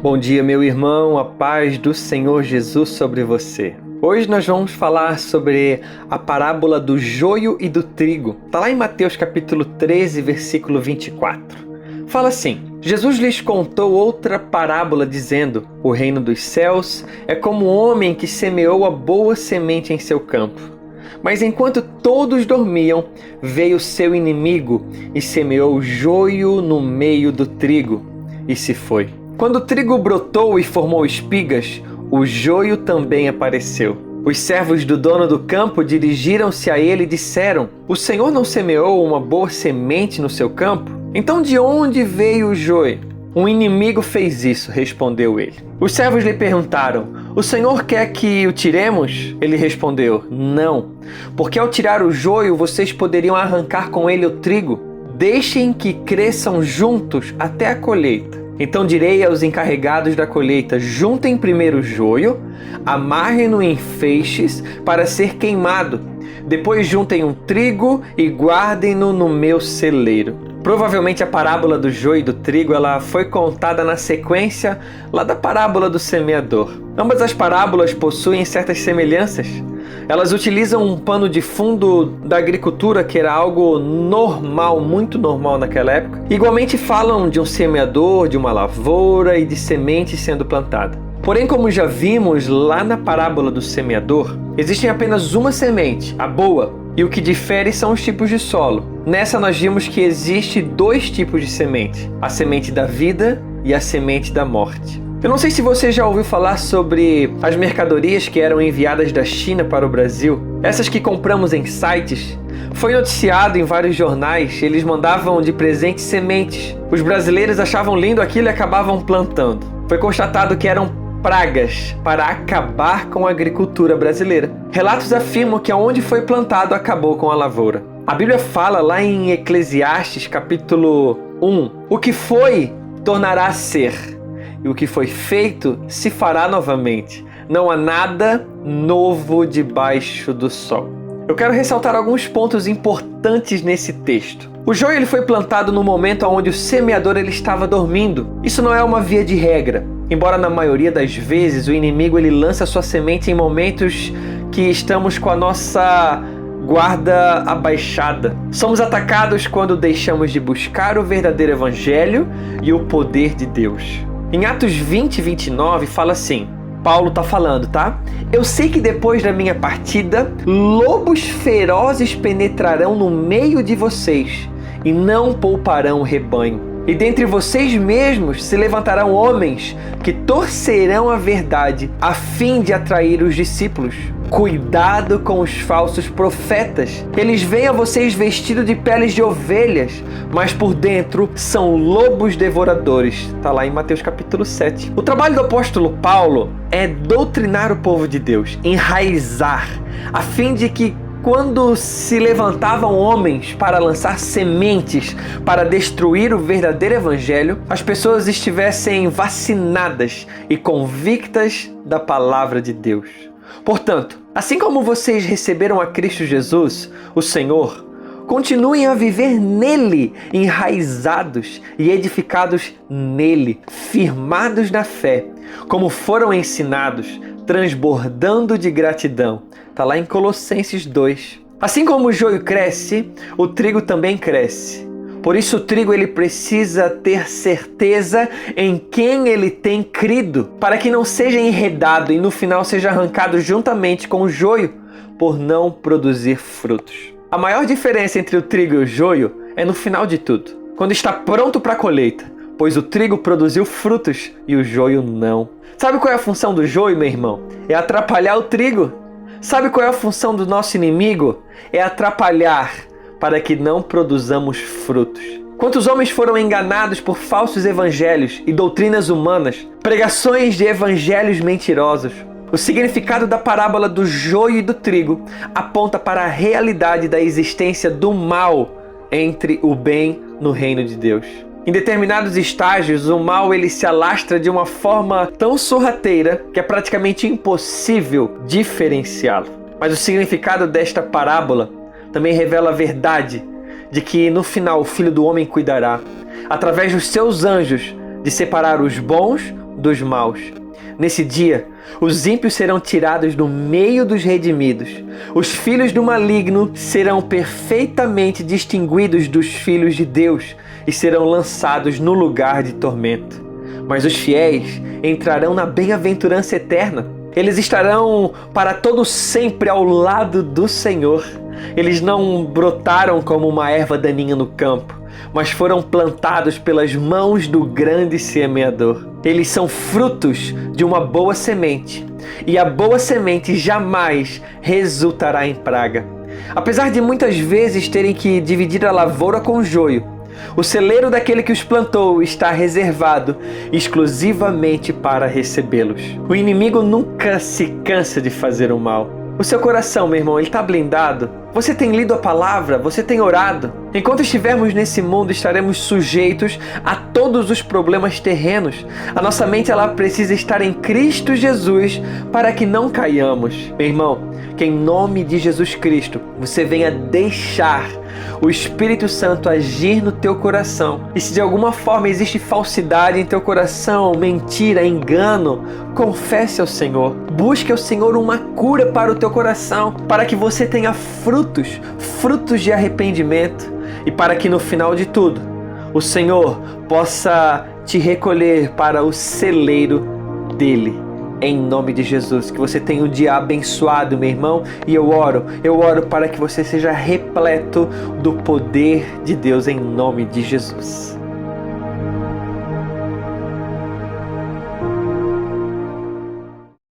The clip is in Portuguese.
Bom dia, meu irmão, a paz do Senhor Jesus sobre você. Hoje nós vamos falar sobre a parábola do joio e do trigo. Está lá em Mateus capítulo 13, versículo 24. Fala assim: Jesus lhes contou outra parábola dizendo: o reino dos céus é como um homem que semeou a boa semente em seu campo. Mas enquanto todos dormiam, veio seu inimigo e semeou joio no meio do trigo e se foi. Quando o trigo brotou e formou espigas, o joio também apareceu. Os servos do dono do campo dirigiram-se a ele e disseram: o Senhor não semeou uma boa semente no seu campo? Então de onde veio o joio? Um inimigo fez isso, respondeu ele. Os servos lhe perguntaram: o Senhor quer que o tiremos? Ele respondeu: não, porque ao tirar o joio vocês poderiam arrancar com ele o trigo. Deixem que cresçam juntos até a colheita. Então direi aos encarregados da colheita: juntem primeiro o joio, amarrem-no em feixes para ser queimado. Depois juntem um trigo e guardem-no no meu celeiro. Provavelmente a parábola do joio e do trigo ela foi contada na sequência lá da parábola do semeador. Ambas as parábolas possuem certas semelhanças. Elas utilizam um pano de fundo da agricultura, que era algo normal, muito normal naquela época. Igualmente falam de um semeador, de uma lavoura e de semente sendo plantada. Porém, como já vimos lá na parábola do semeador, existe apenas uma semente, a boa, e o que difere são os tipos de solo. Nessa nós vimos que existe dois tipos de semente, a semente da vida e a semente da morte. Eu não sei se você já ouviu falar sobre as mercadorias que eram enviadas da China para o Brasil. Essas que compramos em sites. Foi noticiado em vários jornais, eles mandavam de presente sementes. Os brasileiros achavam lindo aquilo e acabavam plantando. Foi constatado que eram pragas para acabar com a agricultura brasileira. Relatos afirmam que aonde foi plantado acabou com a lavoura. A Bíblia fala lá em Eclesiastes capítulo 1, o que foi tornará a ser, e o que foi feito se fará novamente. Não há nada novo debaixo do sol. Eu quero ressaltar alguns pontos importantes nesse texto. O joio ele foi plantado no momento onde o semeador ele estava dormindo. Isso não é uma via de regra. Embora na maioria das vezes o inimigo ele lança sua semente em momentos que estamos com a nossa guarda abaixada. Somos atacados quando deixamos de buscar o verdadeiro evangelho e o poder de Deus. Em Atos 20, 29 fala assim, Paulo está falando, tá? Eu sei que depois da minha partida, lobos ferozes penetrarão no meio de vocês e não pouparão o rebanho. E dentre vocês mesmos se levantarão homens que torcerão a verdade a fim de atrair os discípulos. Cuidado com os falsos profetas. Eles vêm a vocês vestidos de peles de ovelhas, mas por dentro são lobos devoradores. Está lá em Mateus capítulo 7. O trabalho do apóstolo Paulo é doutrinar o povo de Deus, enraizar, a fim de que quando se levantavam homens para lançar sementes para destruir o verdadeiro evangelho, as pessoas estivessem vacinadas e convictas da palavra de Deus. Portanto, assim como vocês receberam a Cristo Jesus, o Senhor, continuem a viver nele, enraizados e edificados nele, firmados na fé, como foram ensinados, transbordando de gratidão. Está lá em Colossenses 2. Assim como o joio cresce, o trigo também cresce. Por isso o trigo ele precisa ter certeza em quem ele tem crido, para que não seja enredado e no final seja arrancado juntamente com o joio, por não produzir frutos. A maior diferença entre o trigo e o joio é no final de tudo, quando está pronto para a colheita, pois o trigo produziu frutos e o joio não. Sabe qual é a função do joio, meu irmão? É atrapalhar o trigo. Sabe qual é a função do nosso inimigo? É atrapalhar para que não produzamos frutos. Quantos homens foram enganados por falsos evangelhos e doutrinas humanas, pregações de evangelhos mentirosos? O significado da parábola do joio e do trigo aponta para a realidade da existência do mal entre o bem no reino de Deus. Em determinados estágios, o mal ele se alastra de uma forma tão sorrateira que é praticamente impossível diferenciá-lo. Mas o significado desta parábola também revela a verdade de que no final o Filho do Homem cuidará, através dos seus anjos, de separar os bons dos maus. Nesse dia, os ímpios serão tirados do meio dos redimidos. Os filhos do maligno serão perfeitamente distinguidos dos filhos de Deus e serão lançados no lugar de tormento. Mas os fiéis entrarão na bem-aventurança eterna. Eles estarão para todo sempre ao lado do Senhor. Eles não brotaram como uma erva daninha no campo, mas foram plantados pelas mãos do grande semeador. Eles são frutos de uma boa semente, e a boa semente jamais resultará em praga. Apesar de muitas vezes terem que dividir a lavoura com o joio, o celeiro daquele que os plantou está reservado exclusivamente para recebê-los. O inimigo nunca se cansa de fazer o mal. O seu coração, meu irmão, ele está blindado? Você tem lido a palavra? Você tem orado? Enquanto estivermos nesse mundo, estaremos sujeitos a todos os problemas terrenos. A nossa mente ela precisa estar em Cristo Jesus para que não caiamos. Meu irmão, que em nome de Jesus Cristo, você venha deixar o Espírito Santo agir no teu coração. E se de alguma forma existe falsidade em teu coração, mentira, engano, confesse ao Senhor. Busque ao Senhor uma cura para o teu coração, para que você tenha frutos de arrependimento e para que no final de tudo, o Senhor possa te recolher para o celeiro dele. Em nome de Jesus, que você tenha um dia abençoado, meu irmão, e eu oro para que você seja repleto do poder de Deus em nome de Jesus.